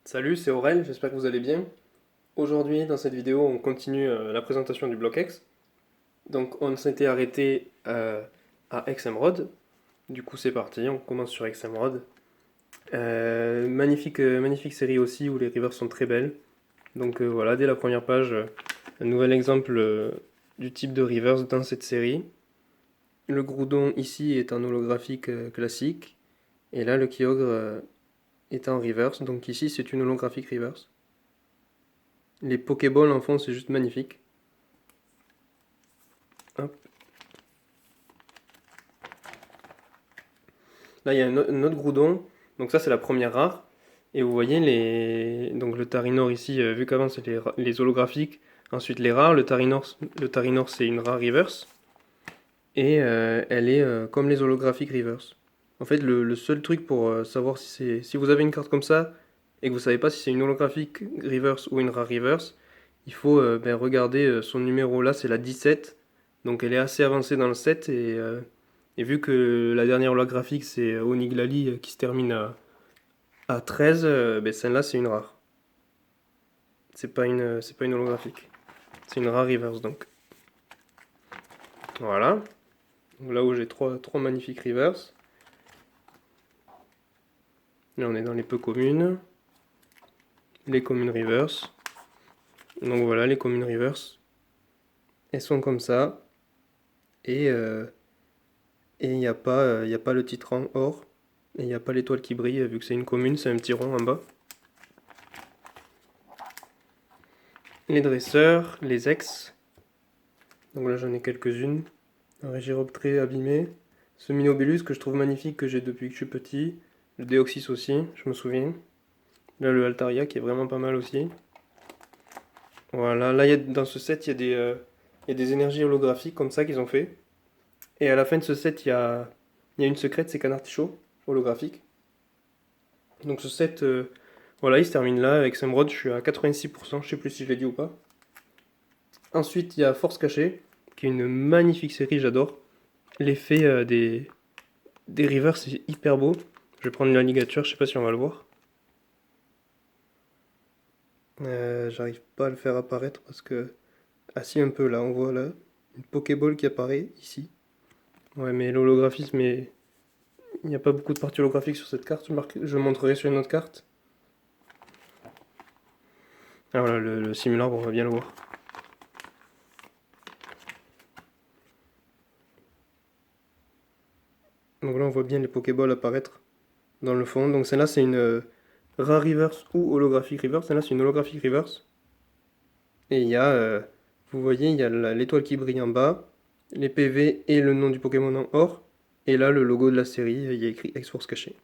Salut, c'est Aurel, j'espère que vous allez bien. Aujourd'hui, dans cette vidéo, on continue la présentation du bloc X. Donc, on s'était arrêté à XMRod. Du coup, c'est parti, on commence sur XMRod. Magnifique série aussi où les rivers sont très belles. Donc voilà, dès la première page, un nouvel exemple du type de rivers dans cette série. Le Groudon ici est un holographique classique. Et là, le Kyogre est en reverse. Donc ici, c'est une holographique reverse. Les Pokéballs en fond, c'est juste magnifique. Hop. Là, il y a un autre Groudon. Donc ça, c'est la première rare. Et vous voyez donc le Tarinor ici, vu qu'avant c'était les holographiques, ensuite les rares. Le Tarinor c'est une rare reverse. Et elle est comme les holographiques reverse. En fait, le seul truc pour savoir si vous avez une carte comme ça et que vous savez pas si c'est une holographique reverse ou une rare reverse, il faut regarder son numéro là, c'est la 17. Donc elle est assez avancée dans le set et vu que la dernière holographique c'est Oniglali qui se termine à 13, celle-là c'est une rare. C'est pas une holographique. C'est une rare reverse donc. Voilà. Donc là où j'ai trois magnifiques reverse. Là on est dans les peu communes. Les communes reverse. Donc voilà les communes reverse. Elles sont comme ça. Et il n'y a pas le titre en or. Et il n'y a pas l'étoile qui brille, vu que c'est une commune, c'est un petit rond en bas. Les dresseurs, les ex. Donc là j'en ai quelques-unes. Un Régiroptré abîmé. Ce Minobellus que je trouve magnifique, que j'ai depuis que je suis petit. Le Deoxys aussi, je me souviens. Là le Altaria qui est vraiment pas mal aussi. Voilà, là dans ce set il y a des énergies holographiques comme ça qu'ils ont fait. Et à la fin de ce set il y a une secrète, c'est Canartichaud, holographique. Donc ce set, voilà, il se termine là avec Samrod, je suis à 86%, je sais plus si je l'ai dit ou pas. Ensuite, il y a Force Cachée, qui est une magnifique série, j'adore. L'effet des rivers, c'est hyper beau. Je vais prendre la ligature, je sais pas si on va le voir. J'arrive pas à le faire apparaître parce que... Ah si, un peu là, on voit là une Pokéball qui apparaît ici. Ouais, mais l'holographisme est... Il n'y a pas beaucoup de parties holographiques sur cette carte, je montrerai sur une autre carte. Ah voilà, le simulateur, on va bien le voir. Donc là, on voit bien les Pokéballs apparaître dans le fond. Donc celle-là, c'est une rare reverse ou holographique reverse. Celle-là, c'est une holographique reverse. Et il y a, vous voyez, il y a l'étoile qui brille en bas, les PV et le nom du Pokémon en or. Et là, le logo de la série, il y a écrit X-Force caché.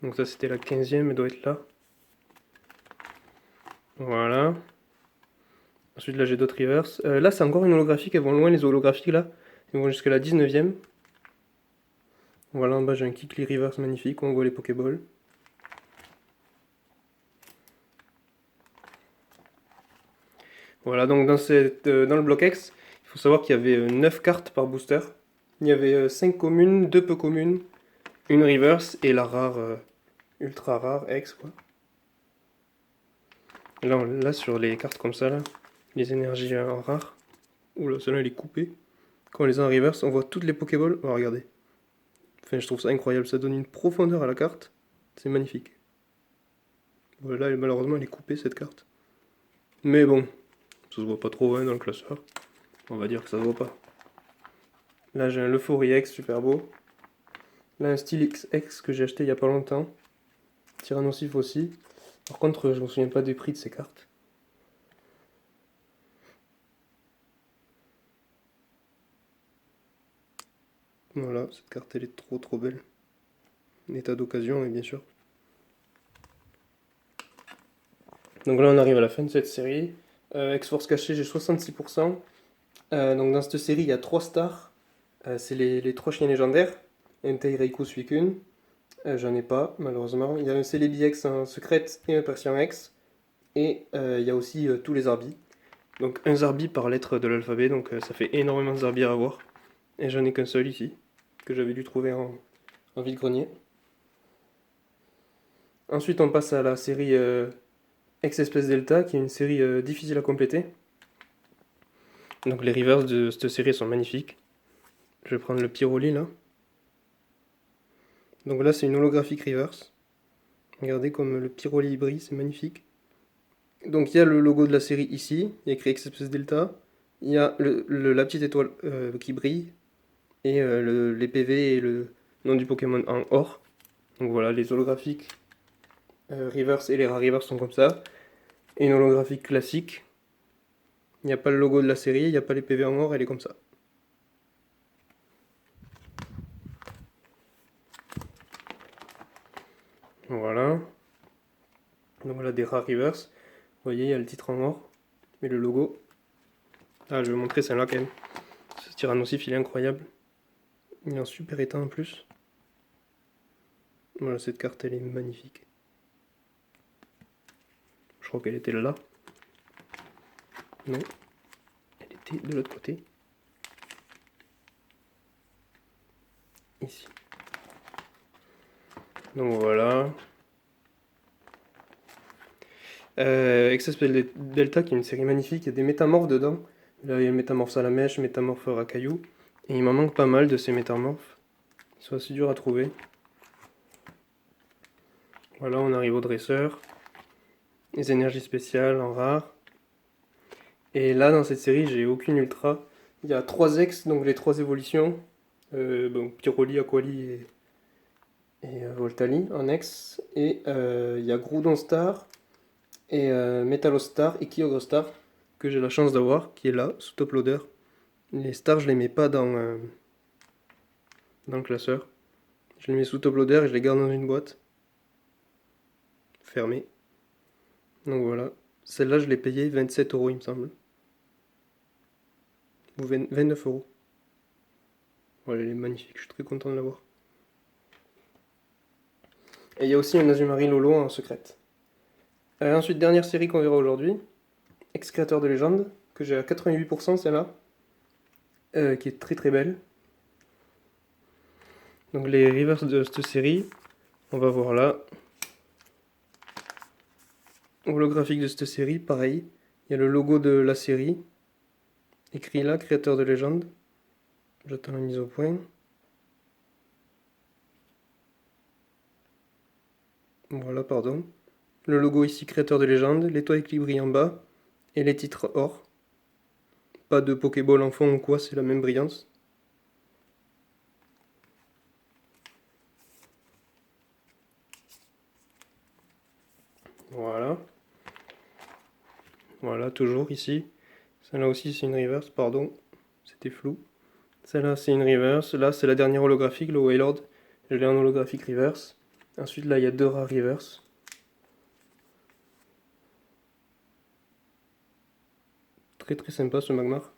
Donc ça, c'était la 15e, elle doit être là. Voilà. Ensuite, là, j'ai d'autres reverse. Là, c'est encore une holographique, elles vont loin, les holographiques, là. Elles vont jusqu'à la 19e. Voilà, en bas, j'ai un Kikli reverse magnifique, où on voit les Pokéballs. Voilà, donc dans le bloc X, il faut savoir qu'il y avait 9 cartes par booster. Il y avait 5 communes, 2 peu communes, une reverse et la rare, ultra rare X quoi. Là, sur les cartes comme ça, là, les énergies en rare, oula, celle-là elle est coupée. Quand on les a en reverse, on voit toutes les Pokéballs. Oh, regardez. Enfin, je trouve ça incroyable, ça donne une profondeur à la carte. C'est magnifique. Voilà, malheureusement, elle est coupée cette carte. Mais bon, ça se voit pas trop hein, dans le classeur. On va dire que ça se voit pas. Là, j'ai un Euphorie X super beau. Là, un Stylix X que j'ai acheté il y a pas longtemps. Tyrannosif aussi. Par contre, je me souviens pas des prix de ces cartes. Voilà, cette carte elle est trop belle. État d'occasion, et bien sûr. Donc là, on arrive à la fin de cette série. X-Force caché, j'ai 66%. Donc dans cette série, il y a 3 stars. C'est les 3 chiens légendaires. Entei, Raikou, Suicune. J'en ai pas, malheureusement. Il y a un Celebi X en secrète et un Persian X. Et il y a aussi tous les Arbis. Donc un Zarbi par lettre de l'alphabet, donc ça fait énormément de Zarbi à avoir. Et j'en ai qu'un seul ici, que j'avais dû trouver en vide-grenier. Ensuite, on passe à la série X Espèce Delta, qui est une série difficile à compléter. Donc les reverse de cette série sont magnifiques. Je vais prendre le Pyroli là. Donc là, c'est une holographique reverse. Regardez comme le Pyroli brille, c'est magnifique. Donc il y a le logo de la série ici, il y a écrit X Espèce Delta. Il y a la petite étoile qui brille. Et les PV et le nom du Pokémon en or. Donc voilà, les holographiques reverse et les rares reverse sont comme ça. Et une holographique classique, il n'y a pas le logo de la série, il n'y a pas les PV en or, elle est comme ça. Voilà. Donc voilà des rares reverse. Vous voyez, il y a le titre en or. Et le logo. Ah, je vais vous montrer celle-là quand même. Ce Tyrannosif, il est incroyable. Il est en super état en plus. Voilà, cette carte, elle est magnifique. Je crois qu'elle était là. Non. Elle était de l'autre côté. Ici. Donc voilà. XSP Delta qui est une série magnifique, il y a des métamorphes dedans. Là il y a le métamorphe Salamèche, métamorphe Racaillou. Et il m'en manque pas mal de ces métamorphes. Ils sont assez durs à trouver. Voilà, on arrive au dresseur. Les énergies spéciales en rare. Et là dans cette série j'ai aucune ultra. Il y a 3 ex, donc les 3 évolutions. Bon, Pyroli, Aquali et Voltali en ex. Et il y a Groudon Star et Metallostar et Kyogre que j'ai la chance d'avoir, qui est là, sous top loader. Les stars, je les mets pas dans le classeur. Je les mets sous top loader et je les garde dans une boîte. Fermée. Donc voilà. Celle-là, je l'ai payée 27 euros, il me semble. Ou 29 euros. Voilà, elle est magnifique, je suis très content de l'avoir. Et il y a aussi un Azumarill Lolo en secrète. Ensuite, dernière série qu'on verra aujourd'hui. Ex-créateur de légende, que j'ai à 88% celle-là. Qui est très très belle. Donc les reverse de cette série, on va voir là. Holographique de cette série, pareil. Il y a le logo de la série. Écrit là, créateur de légende. J'attends la mise au point. Voilà, pardon. Le logo ici, créateur de légende. L'étoile équilibrée en bas. Et les titres or. Pas de Pokéball en fond ou quoi, c'est la même brillance. Voilà. Voilà, toujours ici. Celle-là aussi, c'est une reverse, pardon. C'était flou. Celle-là, c'est une reverse. Là, c'est la dernière holographique, le Wailord. Je l'ai en holographique reverse. Ensuite, là, il y a 2 rares reverse. Très très sympa ce Magmar.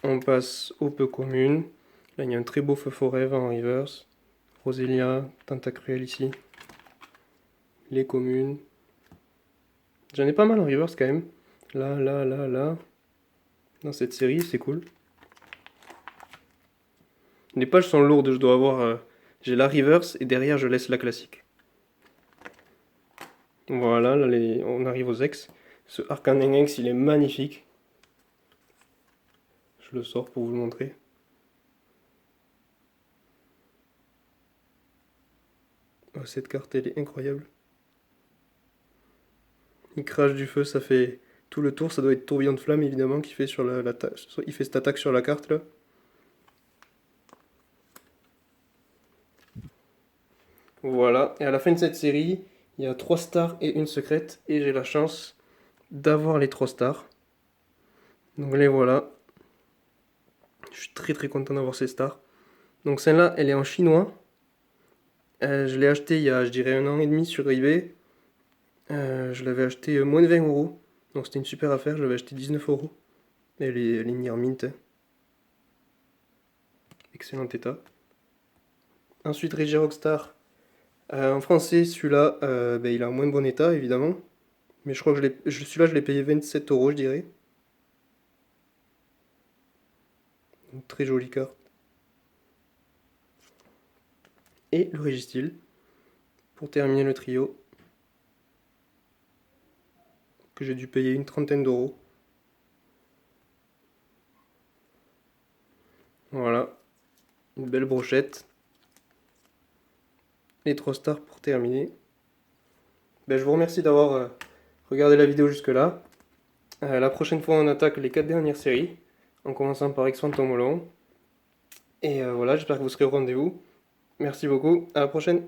On passe aux peu communes. Là, il y a un très beau feu forêt en reverse. Roselia, Tentacruel ici. Les communes. J'en ai pas mal en reverse quand même. Là. Dans cette série, c'est cool. Les pages sont lourdes, je dois avoir... j'ai la reverse et derrière je laisse la classique. Voilà, là on arrive aux ex. Ce Arcanenx, il est magnifique. Je le sors pour vous le montrer. Oh, cette carte, elle est incroyable. Il crache du feu, ça fait tout le tour. Ça doit être tourbillon de flamme, évidemment, qui fait sur il fait cette attaque sur la carte, là. Voilà, et à la fin de cette série, il y a 3 stars et une secrète. Et j'ai la chance d'avoir les 3 stars. Donc les voilà. Je suis très très content d'avoir ces stars. Donc celle-là, elle est en chinois. Je l'ai acheté il y a, je dirais, 1 an et demi sur eBay. Je l'avais acheté moins de 20 euros. Donc c'était une super affaire, je l'avais acheté 19 euros. Elle est near mint. Excellent état. Ensuite, Regirockstar. En français, celui-là, il est en moins bon état, évidemment. Mais je crois que celui-là, je l'ai payé 27 euros, je dirais. Une très jolie carte. et le Régistyle pour terminer le trio que j'ai dû payer une trentaine d'euros. Voilà, une belle brochette. Les 3 stars pour terminer. Je vous remercie d'avoir regardé la vidéo jusque-là. La prochaine fois, on attaque les 4 dernières séries, en commençant par X-Phantom Hollow. Et voilà, j'espère que vous serez au rendez-vous. Merci beaucoup, à la prochaine.